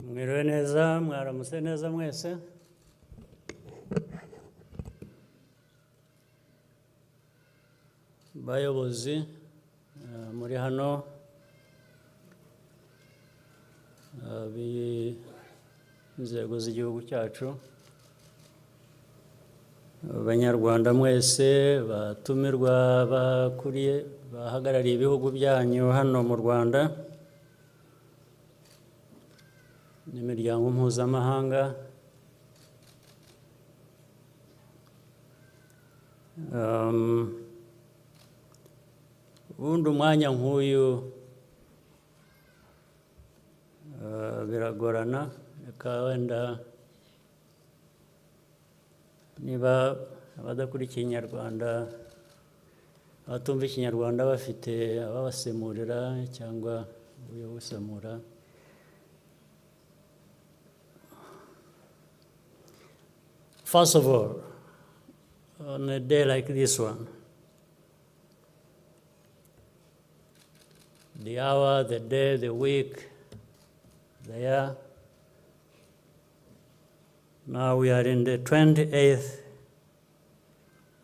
Mwiriwe neza, mwaramutse neza mwese. Bayobozi muri hano, b'inzego z'igihugu cyacu, Abanyarwanda mwese, batumirwa bahagarariye ibihugu byanyu hano mu Rwanda, n'imiryango mpuzamahanga, ubundi umwanya nk'uyu biragorana, reka wenda niba abadakurikiye Ikinyarwanda, abatumva Ikinyarwanda bafite ababasemurira cyangwa uburyo busemura. First of all, on a day like this one, the hour, the day, the week, the year, now we are in the 28th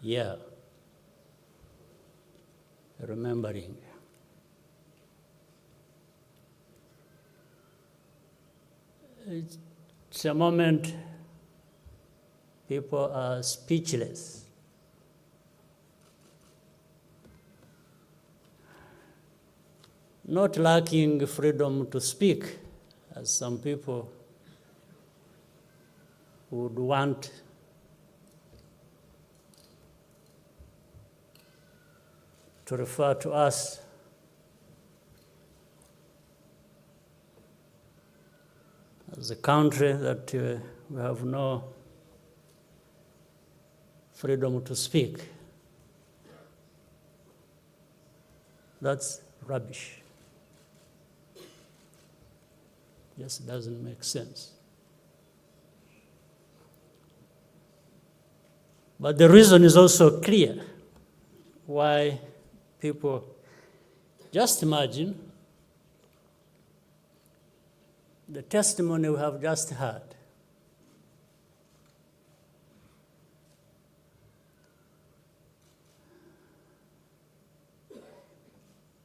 year, remembering. It's a moment people are speechless. Not lacking freedom to speak, as some people would want to refer to us as a country that we have no freedom to speak. That's rubbish. Just doesn't make sense. But the reason is also clear why people, just imagine the testimony we have just heard.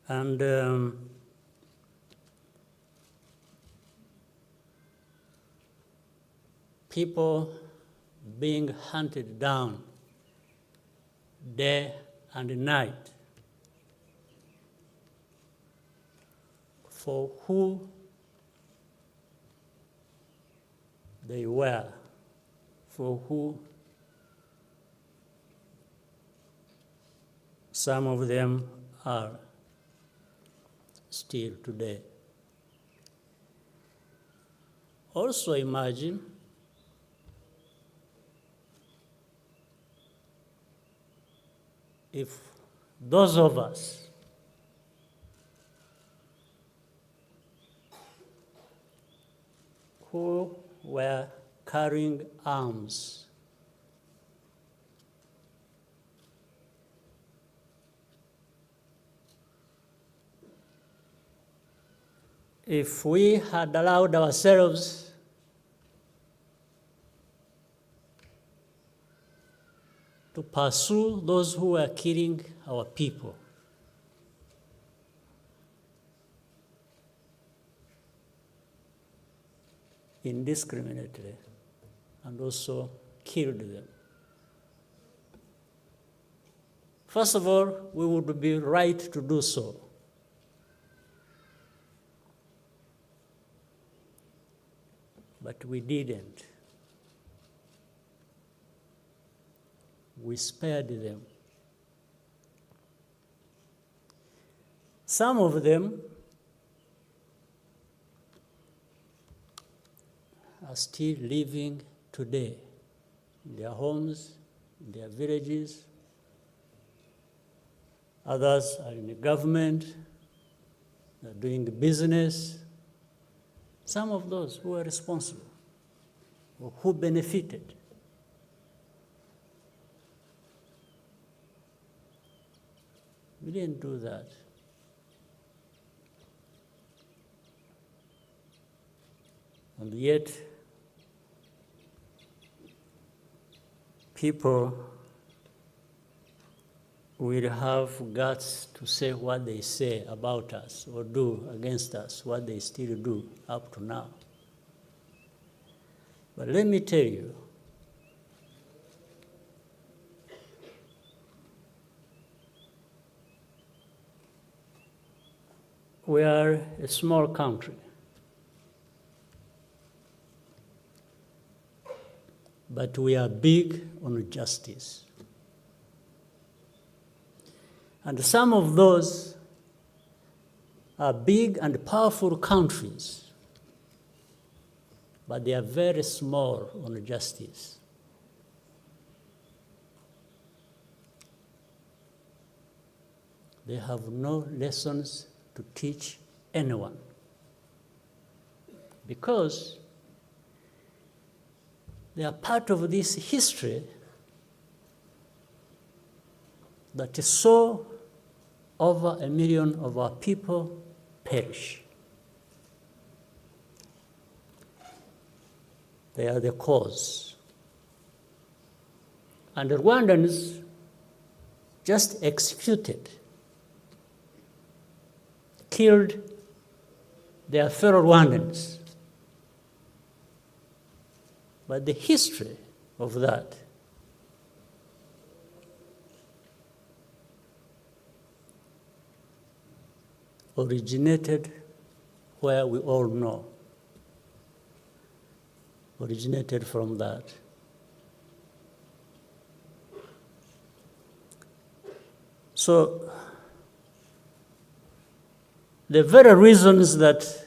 And people being hunted down day and night for who they were, for who some of them are still today. Also imagine if those of us who were carrying arms if we had allowed ourselves to pursue those who were killing our people, indiscriminately, and also killed them. First of all, we would be right to do so. But we didn't. We spared them. Some of them are still living today in their homes, in their villages. Others are in the government, they're doing business. Some of those who are responsible, or who benefited. We didn't do that. And yet, people will have guts to say what they say about us or do against us, what they still do up to now. But let me tell you, we are a small country. But we are big on justice. And some of those are big and powerful countries, but they are very small on justice. They have no lessons to teach anyone, because they are part of this history that saw over 1 million of our people perish. They are the cause. And the Rwandans just executed, killed their fellow Rwandans. But the history of that originated where we all know, originated from that. So the very reasons that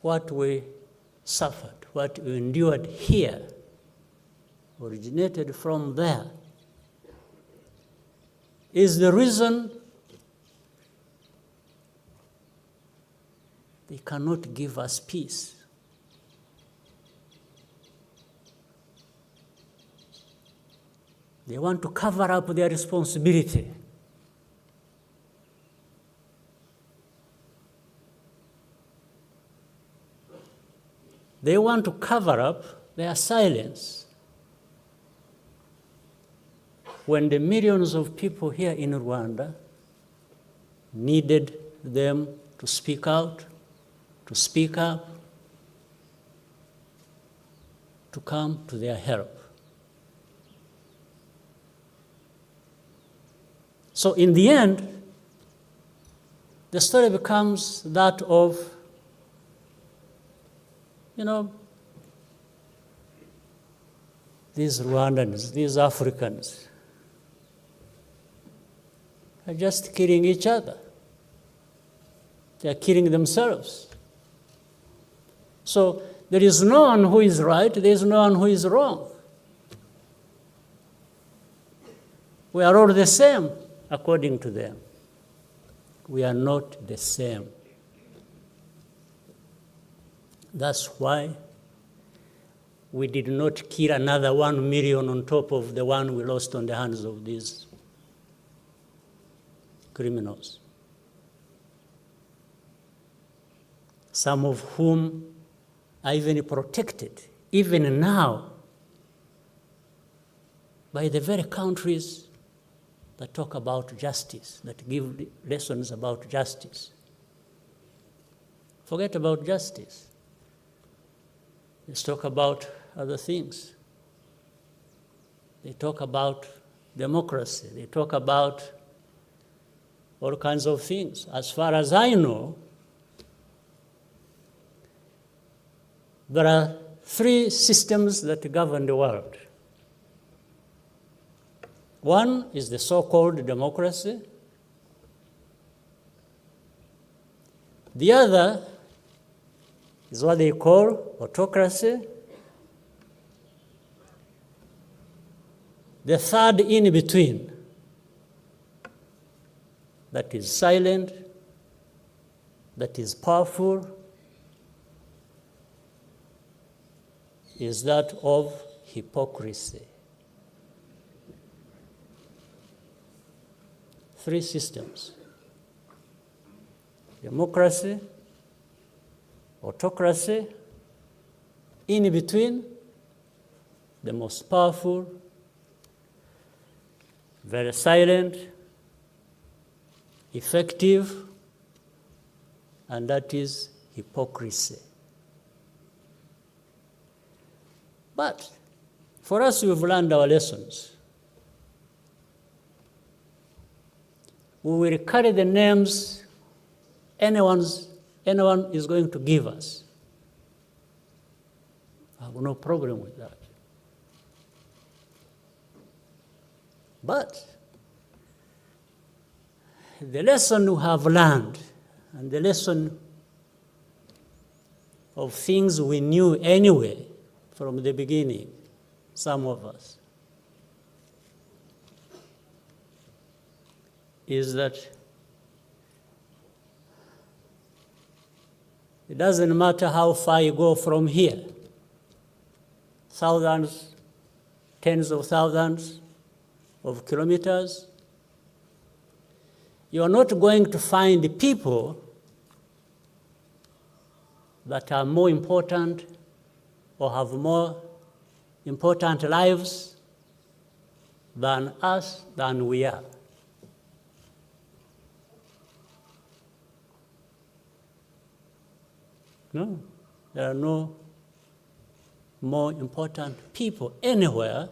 what we suffered, what we endured here, originated from there, is the reason they cannot give us peace. They want to cover up their responsibility. They want to cover up their silence. When the millions of people here in Rwanda needed them to speak out, to speak up, to come to their help. So in the end, the story becomes that of, these Rwandans, these Africans, are just killing each other. They are killing themselves. So there is no one who is right, there is no one who is wrong. We are all the same, according to them. We are not the same. That's why we did not kill another 1 million on top of the one we lost on the hands of these criminals, some of whom are even protected, even now, by the very countries that talk about justice, that give lessons about justice. Forget about justice. Let's talk about other things. They talk about democracy. They talk about all kinds of things. As far as I know, there are 3 systems that govern the world. One is the so-called democracy. The other is what they call autocracy. The third in between, that is silent, that is powerful, is that of hypocrisy. 3 systems. democracy, autocracy, in between, the most powerful, very silent, effective, and that is hypocrisy. But for us, we've learned our lessons. We will carry the names anyone is going to give us. I have no problem with that. But the lesson we have learned, and the lesson of things we knew anyway from the beginning, some of us, is that it doesn't matter how far you go from here, thousands, tens of thousands of kilometers, you are not going to find people that are more important or have more important lives than us, than we are. No, there are no more important people anywhere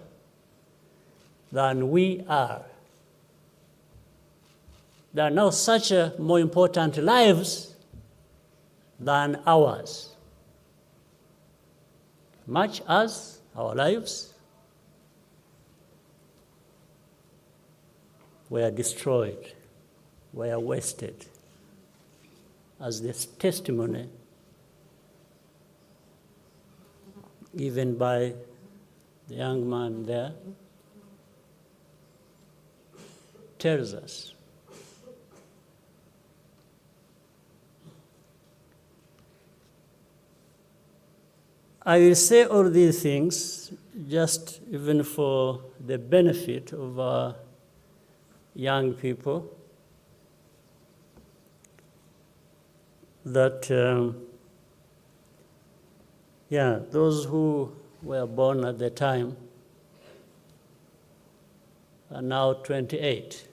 than we are. There are no such more important lives than ours. Much as our lives were destroyed, were wasted, as this testimony given by the young man there tells us. I will say all these things just even for the benefit of our young people, that those who were born at the time are now 28.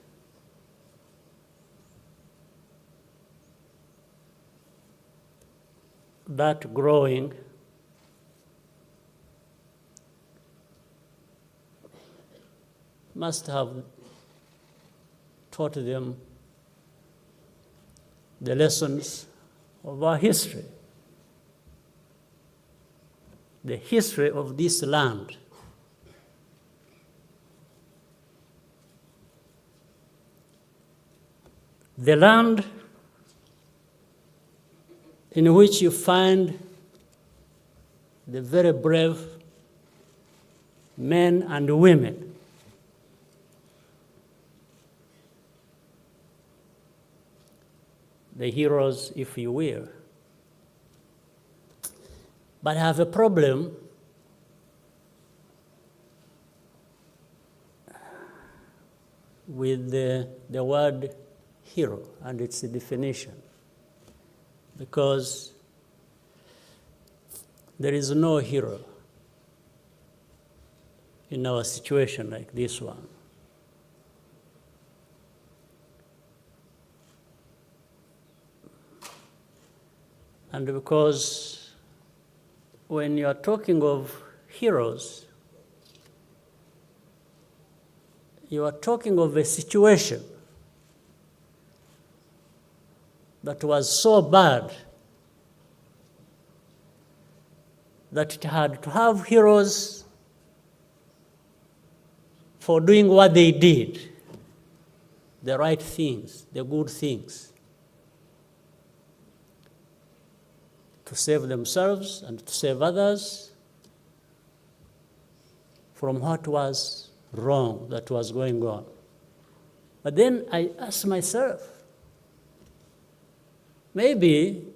That growing must have taught them the lessons of our history, the history of this land. The land in which you find the very brave men and women the heroes, if you will. But I have a problem with the word hero and its definition, because there is no hero in our situation like this one. And because when you are talking of heroes, you are talking of a situation that was so bad that it had to have heroes for doing what they did, the right things, the good things, to save themselves and to save others from what was wrong that was going on. But then I asked myself, maybe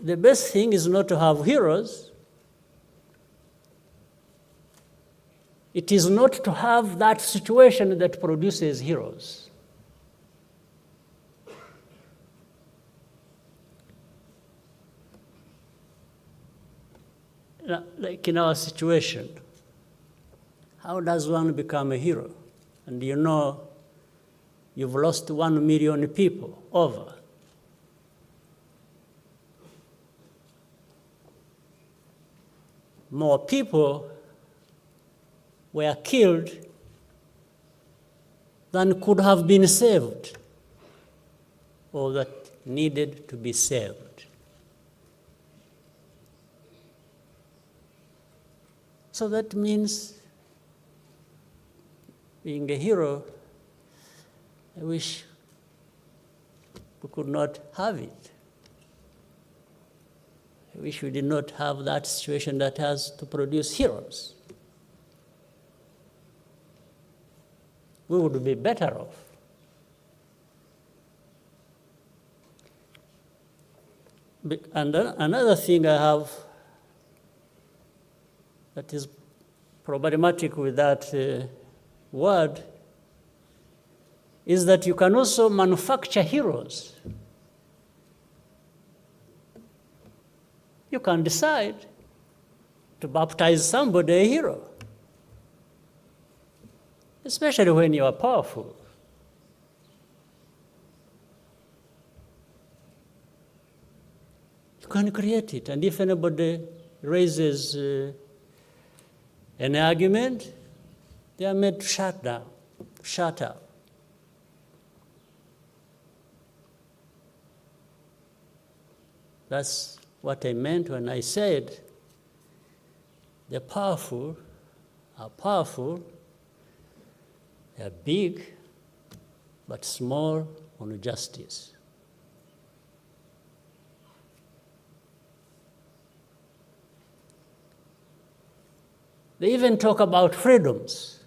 the best thing is not to have heroes. It is not to have that situation that produces heroes. like in our situation, how does one become a hero? And you know, you've lost 1 million people over. More people were killed than could have been saved, or that needed to be saved. So that means being a hero, I wish we could not have it. I wish we did not have that situation that has to produce heroes. We would be better off. And another thing I have that is problematic with that word is that you can also manufacture heroes. You can decide to baptize somebody a hero, especially when you are powerful. You can create it, and if anybody raises an argument, they are made to shut down, shut up. That's what I meant when I said the powerful are powerful, they are big, but small on justice. They even talk about freedoms.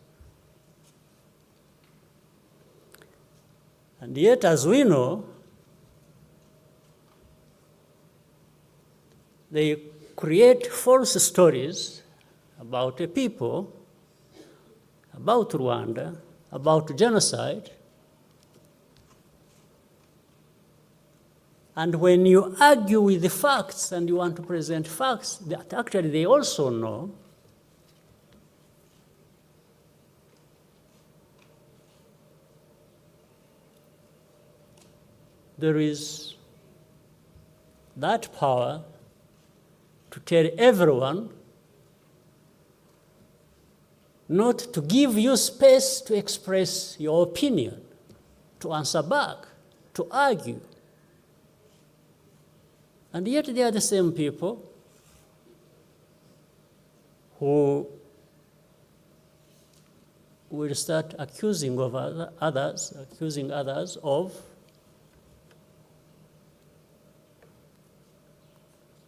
And yet, as we know, they create false stories about a people, about Rwanda, about genocide. And when you argue with the facts and you want to present facts that actually they also know, there is that power to tell everyone not to give you space to express your opinion, to answer back, to argue. And yet they are the same people who will start accusing others of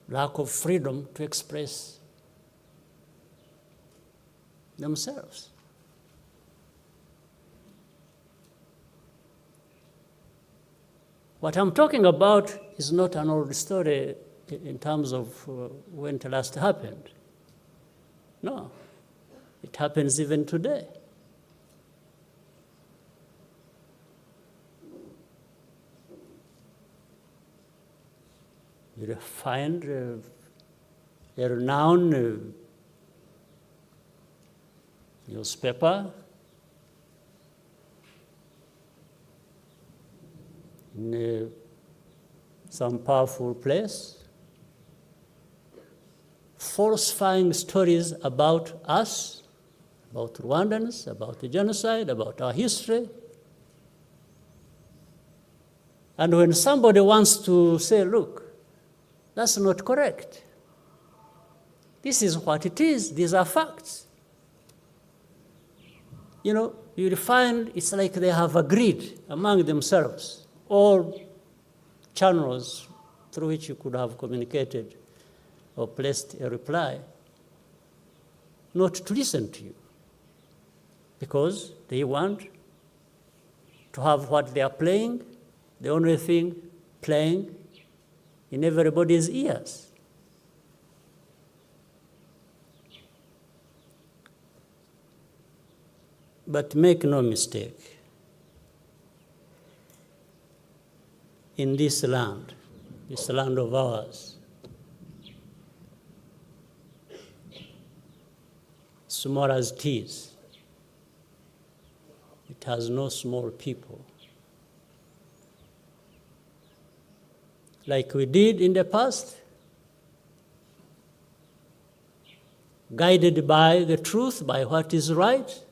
lack of freedom to express themselves. What I'm talking about is not an old story in terms of when it last happened. No, it happens even today. You find a renowned newspaper in some powerful place, falsifying stories about us, about Rwandans, about the genocide, about our history. And when somebody wants to say, look, that's not correct. This is what it is. These are facts. You know, you'll find it's like they have agreed among themselves, all channels through which you could have communicated or placed a reply, not to listen to you, because they want to have what they are playing, the only thing playing in everybody's ears. But make no mistake, in this land of ours, small as it is. It has no small people. Like we did in the past, guided by the truth, by what is right,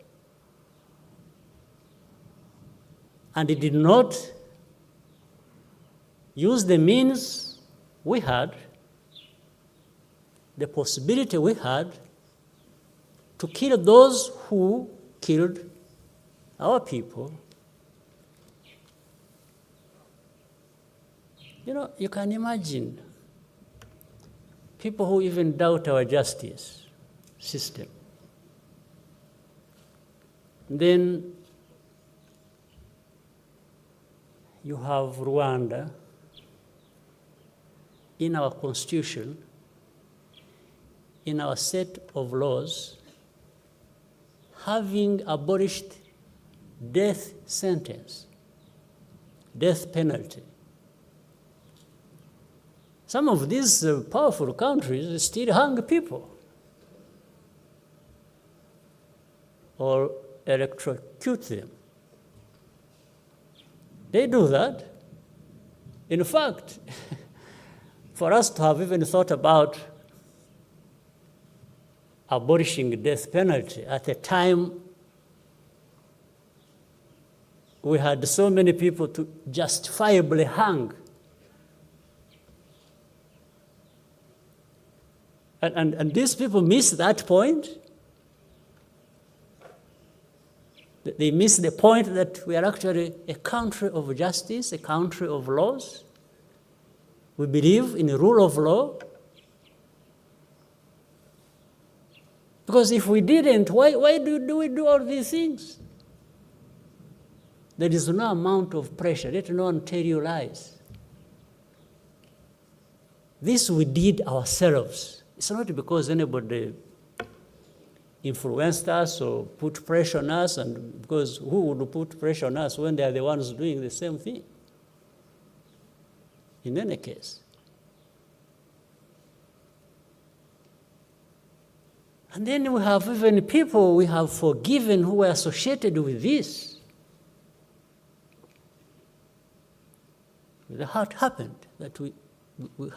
and it did not use the means we had, the possibility we had to kill those who killed our people. You know, you can imagine people who even doubt our justice system. Then you have Rwanda in our constitution, in our set of laws, having abolished death sentence, death penalty. Some of these powerful countries still hang people or electrocute them. They do that. In fact, for us to have even thought about abolishing the death penalty at a time we had so many people to justifiably hang. And these people miss that point. They miss the point that we are actually a country of justice, a country of laws. We believe in the rule of law. Because if we didn't, why do we do all these things? There is no amount of pressure. Let no one tell you lies. This we did ourselves. It's not because anybody influenced us or put pressure on us, and because who would put pressure on us when they are the ones doing the same thing? In any case. And then we have even people we have forgiven who were associated with this. What happened that we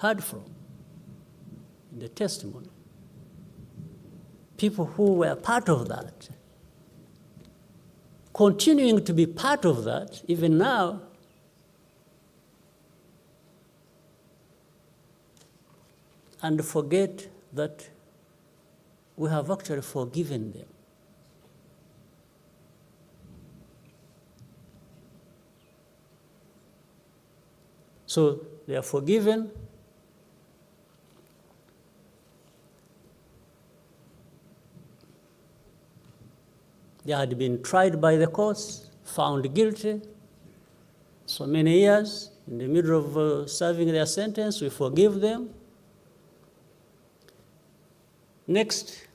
heard from in the testimony. People who were part of that, continuing to be part of that, even now, and forget that we have actually forgiven them. So they are forgiven. They had been tried by the courts, found guilty, so many years. In the middle of serving their sentence, we forgive them. Next,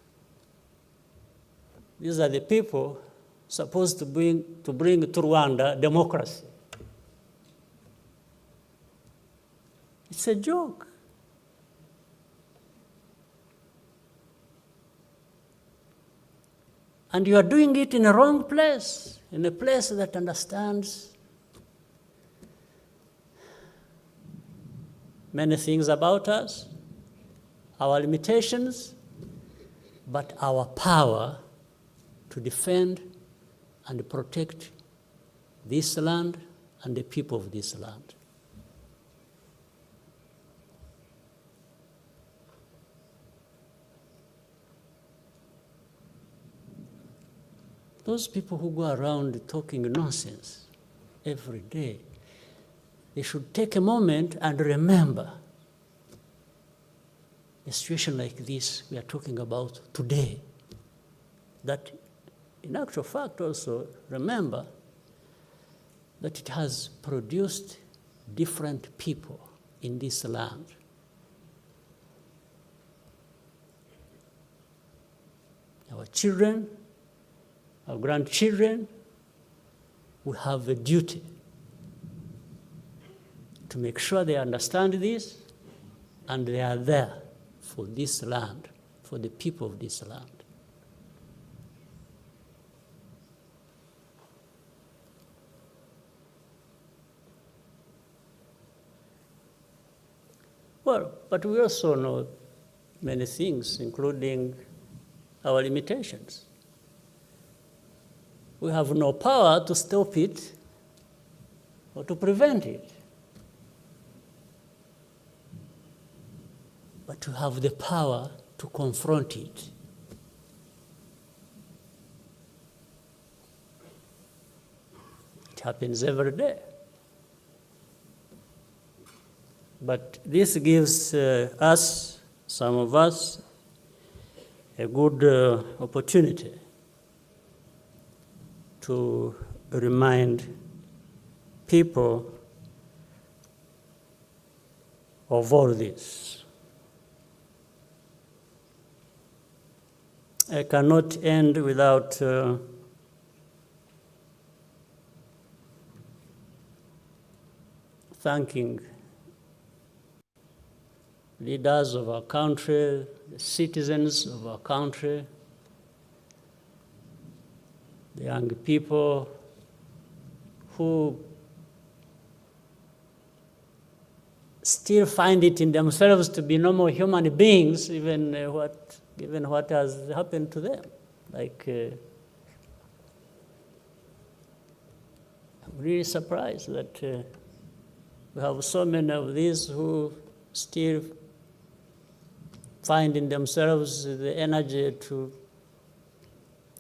these are the people supposed to bring to Rwanda democracy. It's a joke. And you are doing it in a wrong place, in a place that understands many things about us, our limitations, but our power to defend and protect this land and the people of this land. Those people who go around talking nonsense every day, they should take a moment and remember a situation like this we are talking about today. That, in actual fact, also remember that it has produced different people in this land. Our children, our grandchildren, we have a duty to make sure they understand this and they are there for this land, for the people of this land. Well, but we also know many things, including our limitations. We have no power to stop it or to prevent it. But we have the power to confront it. It happens every day. But this gives us, some of us, a good opportunity to remind people of all this. I cannot end without thanking leaders of our country, the citizens of our country, the young people who still find it in themselves to be normal human beings, given what has happened to them. Like, I'm really surprised that we have so many of these who still find in themselves the energy to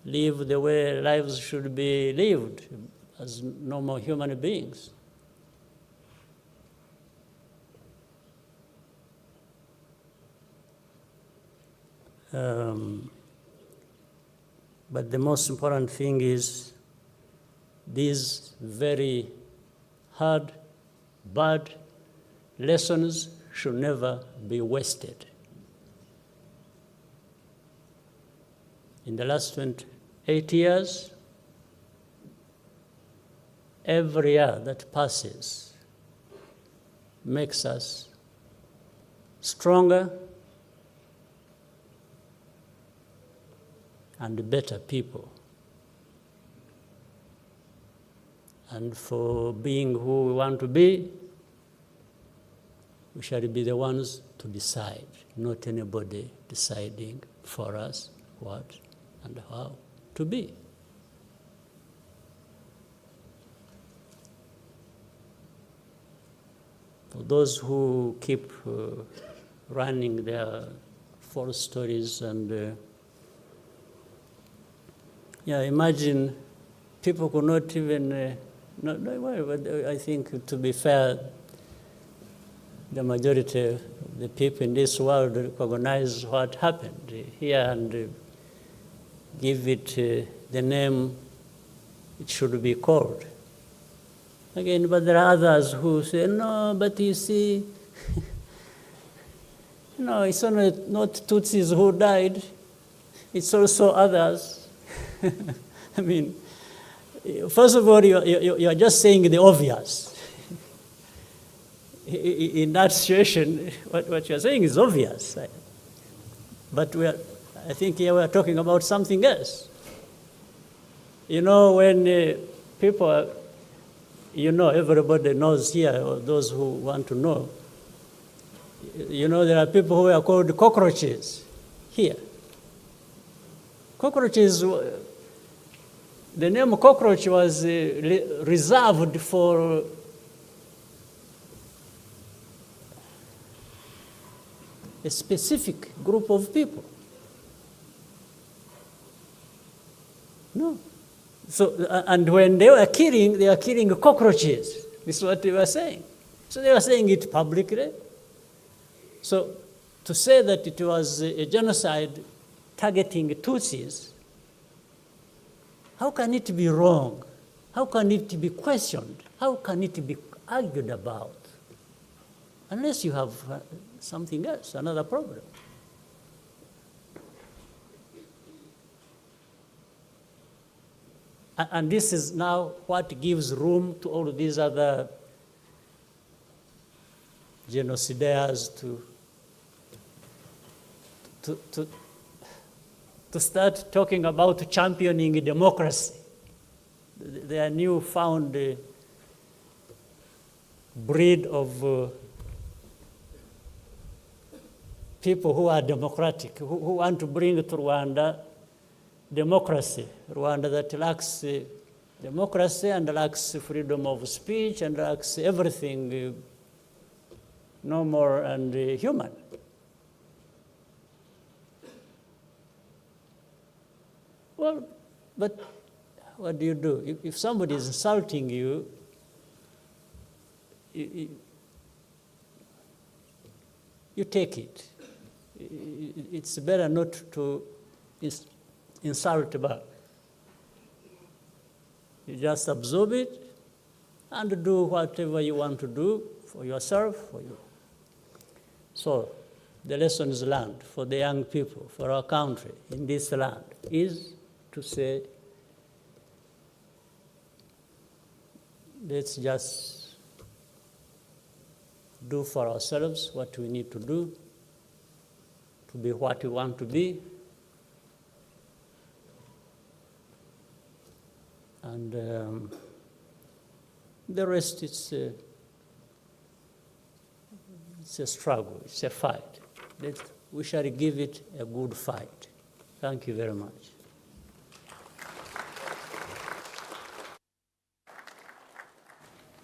live the way lives should be lived as normal human beings. But the most important thing is these very hard, bad lessons should never be wasted. In the last 28 years, every year that passes makes us stronger and better people. And for being who we want to be, we shall be the ones to decide, not anybody deciding for us what and how to be. For those who keep running their false stories and imagine people could not even, I think to be fair, the majority of the people in this world recognize what happened here and give it the name it should be called. Again, but there are others who say, no, but you see, it's only not Tutsis who died, it's also others. I mean, first of all, you're just saying the obvious. In that situation, what you're saying is obvious. But I think here we're talking about something else. When people, everybody knows here, or those who want to know, there are people who are called cockroaches here. Cockroaches, the name cockroach was reserved for a specific group of people. No. So, and when they were killing cockroaches. This is what they were saying. So they were saying it publicly. So to say that it was a genocide targeting Tutsis, how can it be wrong? How can it be questioned? How can it be argued about? Unless you have something else, another problem. And this is now what gives room to all of these other genocidaires to start talking about championing democracy. Their newfound breed of people who are democratic, who want to bring to Rwanda democracy, Rwanda that lacks democracy and lacks freedom of speech and lacks everything normal and human. Well, but what do you do? If somebody is insulting you, you take it. It's better not to insult back. You just absorb it and do whatever you want to do for yourself, for you. So the lessons learned for the young people, for our country in this land, is to say, let's just do for ourselves what we need to do to be what we want to be. And the rest, it's a struggle, it's a fight. We shall give it a good fight. Thank you very much.